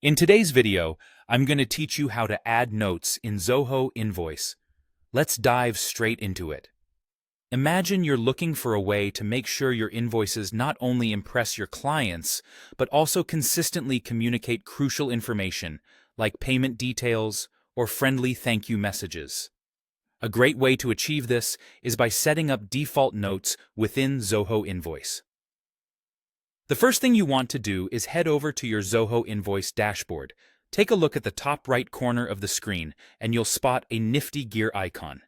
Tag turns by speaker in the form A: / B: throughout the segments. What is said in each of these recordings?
A: In today's video, I'm going to teach you how to add notes in Zoho Invoice. Let's dive straight into it. Imagine you're looking for a way to make sure your invoices not only impress your clients, but also consistently communicate crucial information like payment details or friendly thank you messages. A great way to achieve this is by setting up default notes within Zoho Invoice. The first thing you want to do is head over to your Zoho Invoice dashboard. Take a look at the top right corner of the screen, and you'll spot a nifty gear icon.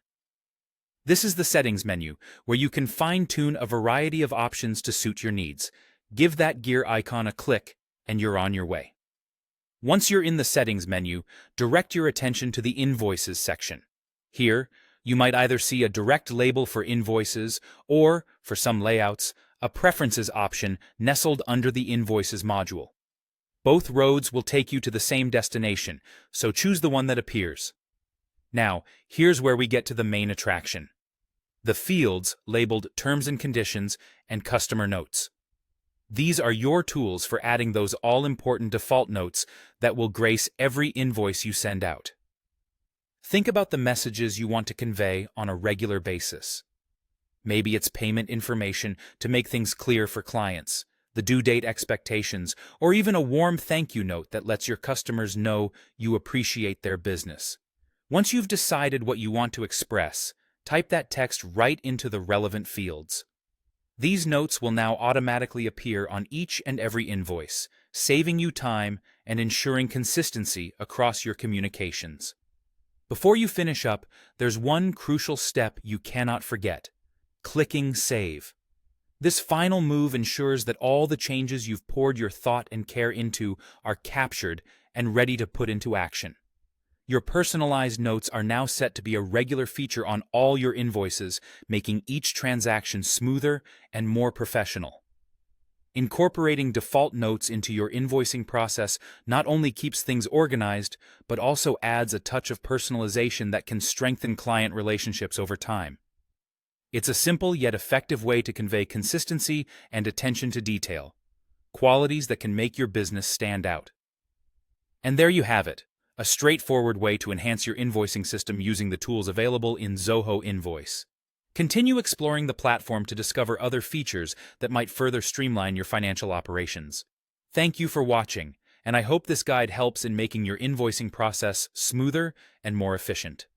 A: This is the settings menu, where you can fine-tune a variety of options to suit your needs. Give that gear icon a click, and you're on your way. Once you're in the settings menu, direct your attention to the Invoices section. Here, you might either see a direct label for invoices, or, for some layouts, a Preferences option nestled under the Invoices module. Both roads will take you to the same destination, so choose the one that appears. Now, here's where we get to the main attraction: the fields labeled Terms and Conditions and Customer Notes. These are your tools for adding those all-important default notes that will grace every invoice you send out. Think about the messages you want to convey on a regular basis. Maybe it's payment information to make things clear for clients, the due date expectations, or even a warm thank you note that lets your customers know you appreciate their business. Once you've decided what you want to express, type that text right into the relevant fields. These notes will now automatically appear on each and every invoice, saving you time and ensuring consistency across your communications. Before you finish up, there's one crucial step you cannot forget: clicking Save. This final move ensures that all the changes you've poured your thought and care into are captured and ready to put into action. Your personalized notes are now set to be a regular feature on all your invoices, making each transaction smoother and more professional. Incorporating default notes into your invoicing process not only keeps things organized, but also adds a touch of personalization that can strengthen client relationships over time. It's a simple yet effective way to convey consistency and attention to detail, qualities that can make your business stand out. And there you have it, a straightforward way to enhance your invoicing system using the tools available in Zoho Invoice. Continue exploring the platform to discover other features that might further streamline your financial operations. Thank you for watching, and I hope this guide helps in making your invoicing process smoother and more efficient.